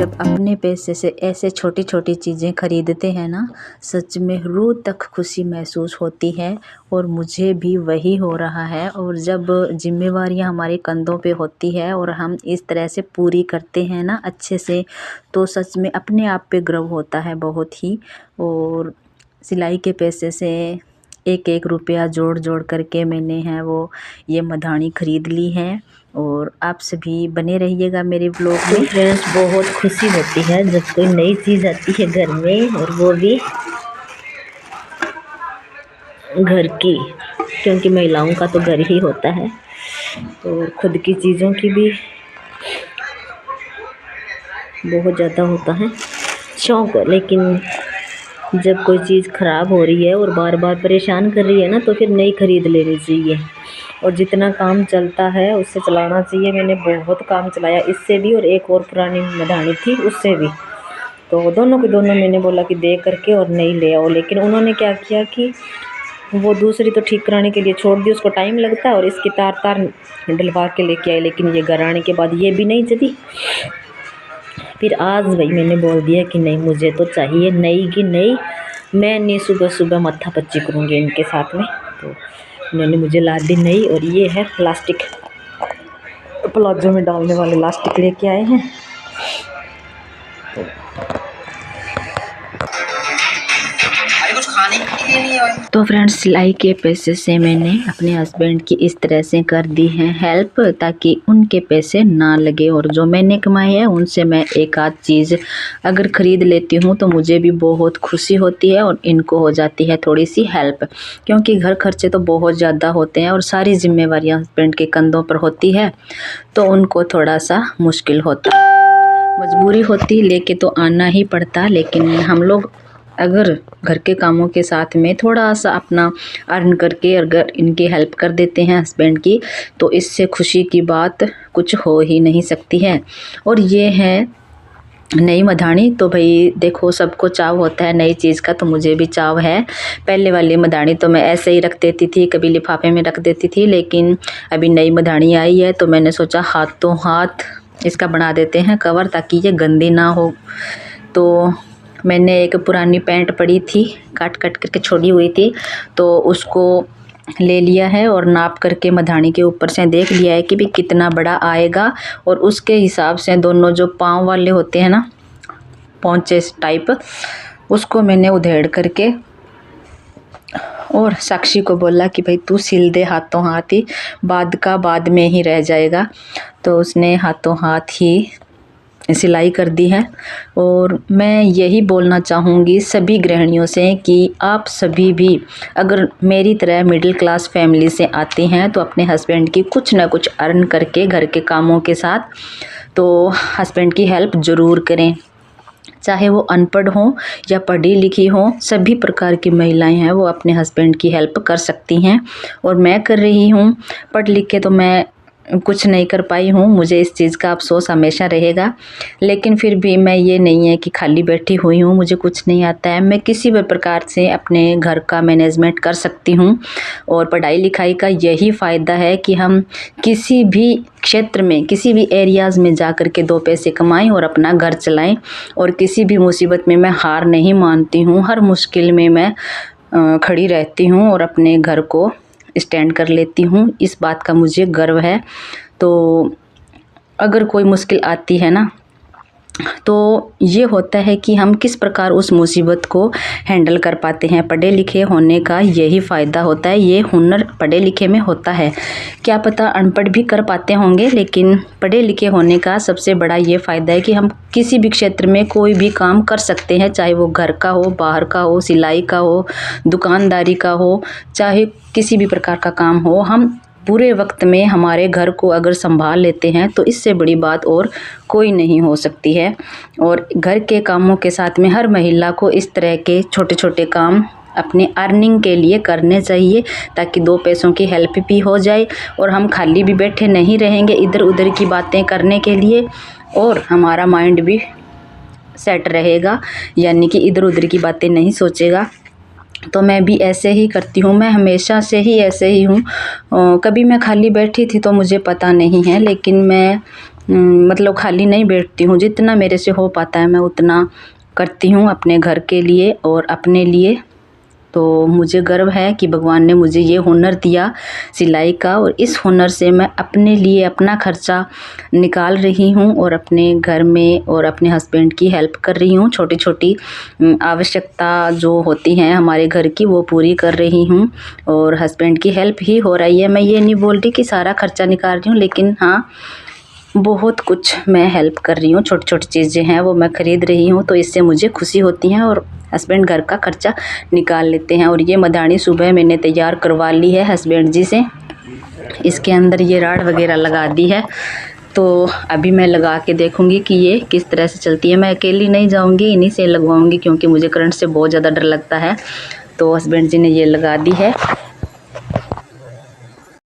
जब अपने पैसे से ऐसे छोटी छोटी चीज़ें खरीदते हैं ना, सच में रूह तक खुशी महसूस होती है। और मुझे भी वही हो रहा है। और जब जिम्मेवारियां हमारे कंधों पे होती है और हम इस तरह से पूरी करते हैं ना अच्छे से, तो सच में अपने आप पे गर्व होता है बहुत ही। और सिलाई के पैसे से एक एक रुपया जोड़ जोड़ करके मैंने वो ये मधानी ख़रीद ली है। और आप सभी बने रहिएगा मेरे ब्लॉग में। तो फ्रेंड्स, बहुत खुशी होती है जब कोई नई चीज़ आती है घर में, और वो भी घर की, क्योंकि महिलाओं का तो घर ही होता है। तो खुद की चीज़ों की भी बहुत ज़्यादा होता है शौक़। लेकिन जब कोई चीज़ ख़राब हो रही है और बार बार परेशान कर रही है ना, तो फिर नई ख़रीद लेनी चाहिए। और जितना काम चलता है उससे चलाना चाहिए। मैंने बहुत काम चलाया इससे भी, और एक और पुरानी मधानी थी उससे भी। तो दोनों के दोनों मैंने बोला कि दे करके और नई ले आओ। लेकिन उन्होंने क्या किया कि वो दूसरी तो ठीक कराने के लिए छोड़ दी, उसको टाइम लगता है, और इसकी तार डलवा के लेके आए। लेकिन ये घर आने के बाद ये भी नहीं चली। फिर आज भाई मैंने बोल दिया कि नहीं, मुझे तो चाहिए नई की नई। मैं नहीं सुबह सुबह माथा पच्ची करूँगी इनके साथ में। तो उन्होंने मुझे ला दी नई। और ये है प्लास्टिक, प्लाजो में डालने वाले लास्टिक लेके आए हैं। तो फ्रेंड्स, सिलाई के पैसे से मैंने अपने हस्बैंड की इस तरह से कर दी है हेल्प, ताकि उनके पैसे ना लगे। और जो मैंने कमाए हैं उनसे मैं एक आध चीज़ अगर ख़रीद लेती हूँ तो मुझे भी बहुत खुशी होती है, और इनको हो जाती है थोड़ी सी हेल्प। क्योंकि घर खर्चे तो बहुत ज़्यादा होते हैं और सारी जिम्मेवारियाँ हस्बैंड के कंधों पर होती है, तो उनको थोड़ा सा मुश्किल होता है। मजबूरी होती लेके तो आना ही पड़ता। लेकिन हम लोग अगर घर के कामों के साथ में थोड़ा सा अपना अर्न करके अगर इनकी हेल्प कर देते हैं हस्बैंड की, तो इससे खुशी की बात कुछ हो ही नहीं सकती है। और ये है नई मधानी। तो भाई देखो, सबको चाव होता है नई चीज़ का, तो मुझे भी चाव है। पहले वाली मधानी तो मैं ऐसे ही रख देती थी, कभी लिफाफे में रख देती थी। लेकिन अभी नई मधानी आई है तो मैंने सोचा हाथों हाथ इसका बना देते हैं कवर, ताकि ये गंदी ना हो। तो मैंने एक पुरानी पैंट पड़ी थी, काट करके छोड़ी हुई थी, तो उसको ले लिया है और नाप करके मधानी के ऊपर से देख लिया है कि भी कितना बड़ा आएगा। और उसके हिसाब से दोनों जो पाँव वाले होते हैं ना, पौंचे टाइप, उसको मैंने उधेड़ करके और साक्षी को बोला कि भाई तू सिल दे हाथों हाथ ही, बाद का बाद में ही रह जाएगा। तो उसने हाथों हाथ ही सिलाई कर दी है। और मैं यही बोलना चाहूँगी सभी गृहिणियों से कि आप सभी भी अगर मेरी तरह मिडिल क्लास फैमिली से आते हैं, तो अपने हस्बैंड की कुछ ना कुछ अर्न करके घर के कामों के साथ तो हस्बैंड की हेल्प ज़रूर करें। चाहे वो अनपढ़ हों या पढ़ी लिखी हों, सभी प्रकार की महिलाएं हैं वो अपने हस्बैंड की हेल्प कर सकती हैं। और मैं कर रही हूँ। पढ़ लिख के तो मैं कुछ नहीं कर पाई हूँ, मुझे इस चीज़ का अफसोस हमेशा रहेगा। लेकिन फिर भी मैं ये नहीं है कि खाली बैठी हुई हूँ, मुझे कुछ नहीं आता है। मैं किसी भी प्रकार से अपने घर का मैनेजमेंट कर सकती हूँ। और पढ़ाई लिखाई का यही फ़ायदा है कि हम किसी भी क्षेत्र में, किसी भी एरियाज़ में जा कर के दो पैसे कमाएं और अपना घर चलाएं। और किसी भी मुसीबत में मैं हार नहीं मानती हूँ, हर मुश्किल में मैं खड़ी रहती हूँ और अपने घर को स्टैंड कर लेती हूँ। इस बात का मुझे गर्व है। तो अगर कोई मुश्किल आती है ना, तो ये होता है कि हम किस प्रकार उस मुसीबत को हैंडल कर पाते हैं। पढ़े लिखे होने का यही फ़ायदा होता है, ये हुनर पढ़े लिखे में होता है। क्या पता अनपढ़ भी कर पाते होंगे, लेकिन पढ़े लिखे होने का सबसे बड़ा ये फ़ायदा है कि हम किसी भी क्षेत्र में कोई भी काम कर सकते हैं, चाहे वो घर का हो, बाहर का हो, सिलाई का हो, दुकानदारी का हो, चाहे किसी भी प्रकार का काम हो। हम पूरे वक्त में हमारे घर को अगर संभाल लेते हैं तो इससे बड़ी बात और कोई नहीं हो सकती है। और घर के कामों के साथ में हर महिला को इस तरह के छोटे छोटे काम अपने अर्निंग के लिए करने चाहिए, ताकि दो पैसों की हेल्प भी हो जाए और हम खाली भी बैठे नहीं रहेंगे इधर उधर की बातें करने के लिए, और हमारा माइंड भी सेट रहेगा, यानी कि इधर उधर की बातें नहीं सोचेगा। तो मैं भी ऐसे ही करती हूँ, मैं हमेशा से ही ऐसे ही हूँ। कभी मैं खाली बैठी थी तो मुझे पता नहीं है, लेकिन मैं मतलब खाली नहीं बैठती हूँ, जितना मेरे से हो पाता है मैं उतना करती हूँ अपने घर के लिए और अपने लिए। तो मुझे गर्व है कि भगवान ने मुझे ये हुनर दिया सिलाई का, और इस हुनर से मैं अपने लिए अपना खर्चा निकाल रही हूँ और अपने घर में और अपने हस्बैंड की हेल्प कर रही हूँ। छोटी छोटी आवश्यकता जो होती हैं हमारे घर की वो पूरी कर रही हूँ और हस्बैंड की हेल्प ही हो रही है। मैं ये नहीं बोल रही कि सारा खर्चा निकाल रही हूँ, लेकिन हाँ बहुत कुछ मैं हेल्प कर रही हूँ। छोटी छोटी चीज़ें हैं वो मैं ख़रीद रही हूँ, तो इससे मुझे खुशी होती है और हस्बैंड घर का खर्चा निकाल लेते हैं। और ये मदानी सुबह मैंने तैयार करवा ली है हस्बैंड जी से। इसके अंदर ये राड वगैरह लगा दी है, तो अभी मैं लगा के देखूँगी कि ये किस तरह से चलती है। मैं अकेली नहीं जाऊँगी, इन्हीं से लगवाऊँगी क्योंकि मुझे करंट से बहुत ज़्यादा डर लगता है। तो हस्बैंड जी ने ये लगा दी है